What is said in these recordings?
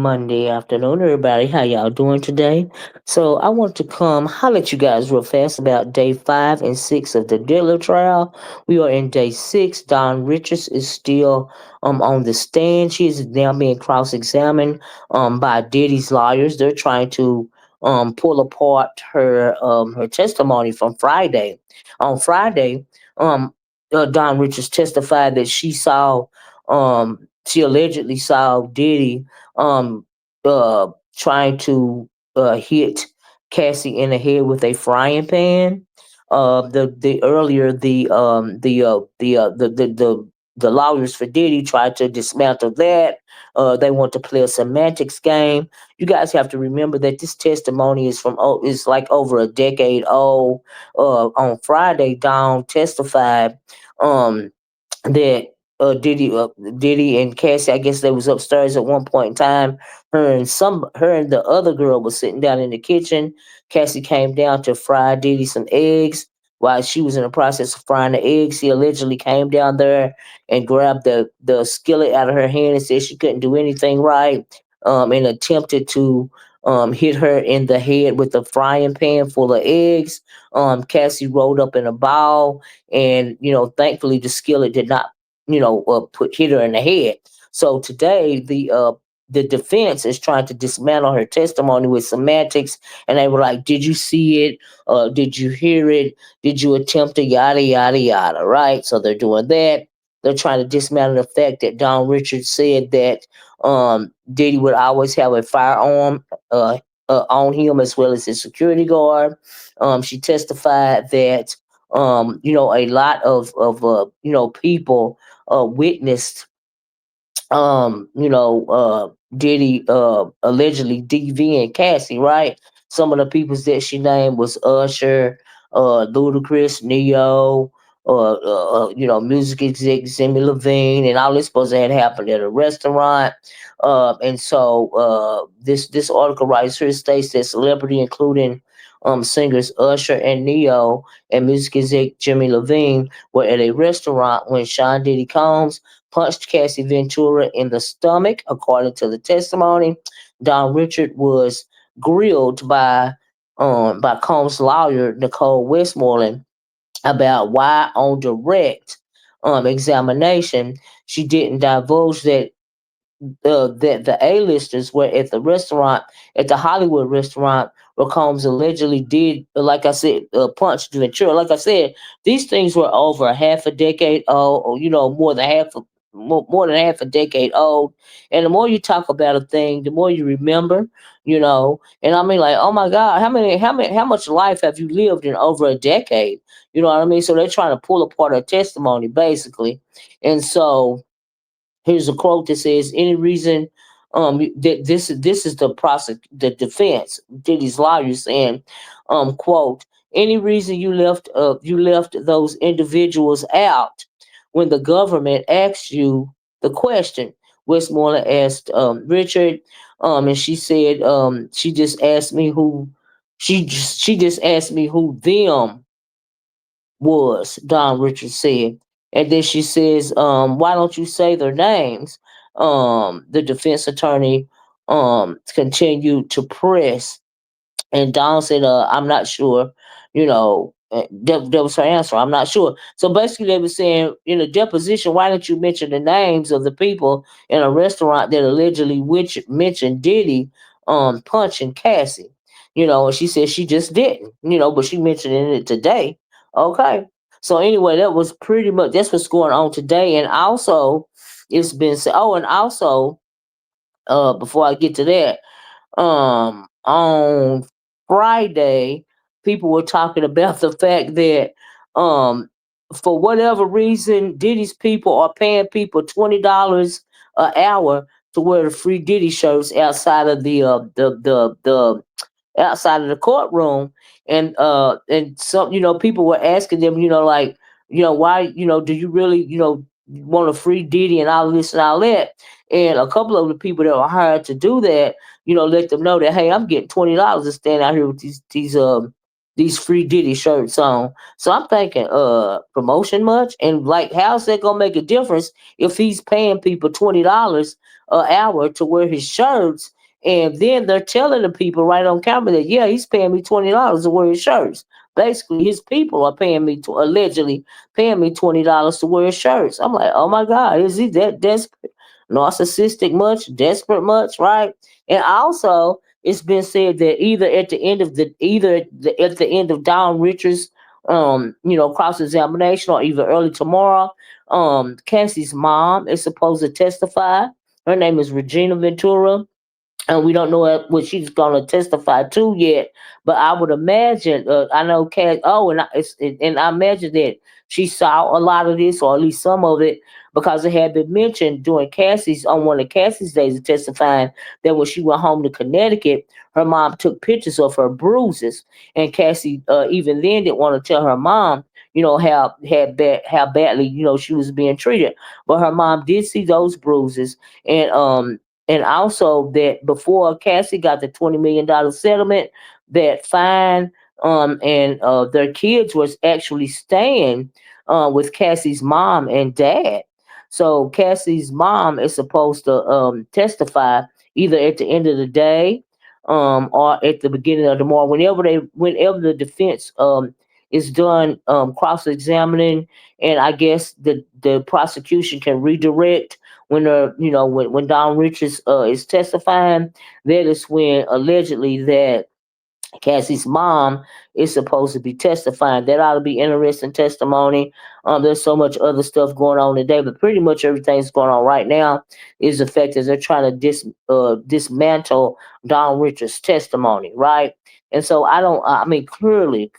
Monday afternoon, everybody. How y'all doing today? So I want to come holler at you guys real fast about day 5 and 6 of the Diddler Trial. We are in day 6. Don Richards is still on the stand. She is now being cross-examined by Diddy's lawyers. They're trying to pull apart her testimony from Friday. On Friday, um Don Richards testified that she allegedly saw Diddy um trying to hit Cassie in the head with a frying pan. The earlier the lawyers for Diddy tried to dismantle that. They want to play a semantics game. You guys have to remember that this testimony is like over a decade old. On Friday, Don testified um that Diddy and Cassie, I guess they was upstairs at one point in time. Her and the other girl was sitting down in the kitchen. Cassie came down to fry Diddy some eggs. While she was in the process of frying the eggs, he allegedly came down there and grabbed the skillet out of her hand and said she couldn't do anything right. And attempted to hit her in the head with a frying pan full of eggs. Cassie rolled up in a ball, and thankfully the skillet did not put hit her in the head. So today the defense is trying to dismantle her testimony with semantics, and they were like, did you see it, did you hear it, did you attempt to yada yada yada, right? So they're doing that. They're trying to dismantle the fact that Don Richards said that Diddy would always have a firearm on him, as well as his security guard. She testified that a lot of people witnessed Diddy allegedly DV and Cassie, right? Some of the people that she named was Usher, Ludacris, Neo, music exec Jimmy Levine, and all this supposed to have happened at a restaurant. And so this article right here states that celebrity, including singers Usher and Neo and music exec Jimmy Levine, were at a restaurant when Sean Diddy Combs punched Cassie Ventura in the stomach, according to the testimony. Don Richard was grilled by Combs' lawyer Nicole Westmoreland about why on direct examination she didn't divulge that the A-listers were at the restaurant, at the Hollywood restaurant, where Combs allegedly did, like I said, punch Ventura. Like I said, these things were over a half a decade old, or more than half a decade old. And the more you talk about a thing, the more you remember. And I mean, like, oh my God, how much life have you lived in over a decade? You know what I mean? So they're trying to pull apart her testimony, basically. And so here's a quote that says, "Any reason that this is the defense, Diddy's lawyer saying, quote, any reason you left those individuals out when the government asked you the question?" Westmoreland asked Richard, and she said she just asked me who them was, Don Richards said. And then she says, why don't you say their names? The defense attorney continued to press, and Don said, I'm not sure. That was her answer. I'm not sure. So basically, they were saying in a deposition, why didn't you mention the names of the people in a restaurant that allegedly which mentioned Diddy punching Cassie? And she said she just didn't, but she mentioned it today. Okay. So anyway, that was pretty much that's what's going on today. And also, it's been said. Oh, and also, before I get to that, on Friday, people were talking about the fact that for whatever reason, Diddy's people are paying people $20 an hour to wear the free Diddy shirts outside of the outside of the courtroom. And some people were asking them, like, why, do you really, want a free Diddy and all this and all that? And a couple of the people that were hired to do that, let them know that, hey, I'm getting $20 to stand out here with these these free Diddy shirts on. So I'm thinking, promotion much? And like, how's that gonna make a difference if he's paying people $20 an hour to wear his shirts, and then they're telling the people right on camera that, yeah, he's paying me $20 to wear his shirts. Basically, his people are paying me to allegedly paying me $20 to wear his shirts. I'm like, oh my God, is he that desperate, narcissistic much, desperate much, right? And also, it's been said that either at the end of Don Richards' cross examination, or even early tomorrow, Cassie's mom is supposed to testify. Her name is Regina Ventura, and we don't know what she's going to testify to yet. But I would imagine, I know Cass. Oh, and I imagine that she saw a lot of this, or at least some of it, because it had been mentioned during Cassie's on one of Cassie's days of testifying that when she went home to Connecticut, her mom took pictures of her bruises, and Cassie even then didn't want to tell her mom, how badly she was being treated, but her mom did see those bruises, and also that before Cassie got the $20 million settlement, that Fine and their kids was actually staying with Cassie's mom and dad. So Cassie's mom is supposed to testify either at the end of the day or at the beginning of tomorrow, whenever the defense is done cross examining, and I guess the prosecution can redirect when Don Richards is testifying. That is when allegedly that Cassie's mom is supposed to be testifying. That ought to be interesting testimony. There's so much other stuff going on today, but pretty much everything's going on right now is the fact that they're trying to dismantle Don Richards' testimony, right? And so I don't. I mean, clearly.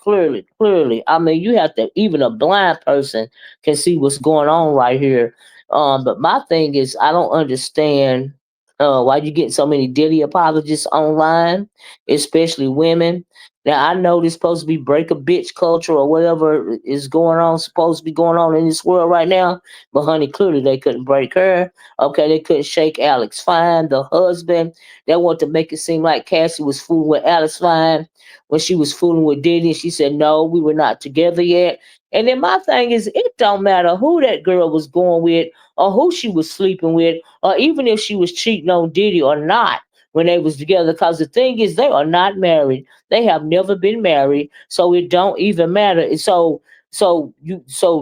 I mean, you have to. Even a blind person can see what's going on right here. But my thing is, I don't understand why you get so many Diddy apologists online, especially women. Now I know this supposed to be break a bitch culture or whatever is going on, supposed to be going on in this world right now. But honey, clearly they couldn't break her. Okay, they couldn't shake Alex Fine, the husband. They want to make it seem like Cassie was fooling with Alex Fine when she was fooling with Diddy. And she said, no, we were not together yet. And then my thing is, it don't matter who that girl was going with or who she was sleeping with, or even if she was cheating on Diddy or not when they was together. Because the thing is, they are not married. They have never been married, so it don't even matter. And so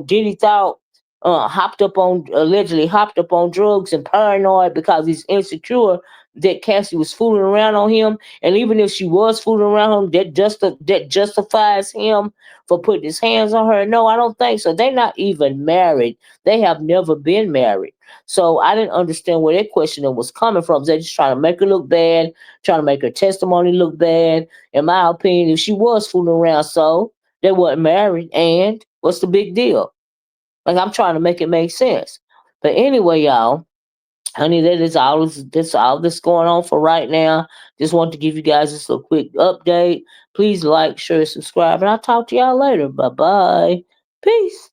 Diddy thought allegedly hopped up on drugs and paranoid because he's insecure that Cassie was fooling around on him. And even if she was fooling around on him, that justifies him for putting his hands on her. No, I don't think so. They're not even married. They have never been married. So I didn't understand where that questioning was coming from. They're just trying to make her look bad, trying to make her testimony look bad. In my opinion, if she was fooling around, so they weren't married. And what's the big deal? Like, I'm trying to make it make sense. But anyway, y'all, honey, that's all that's going on for right now. Just want to give you guys just a quick update. Please like, share, subscribe, and I'll talk to y'all later. Bye bye. Peace.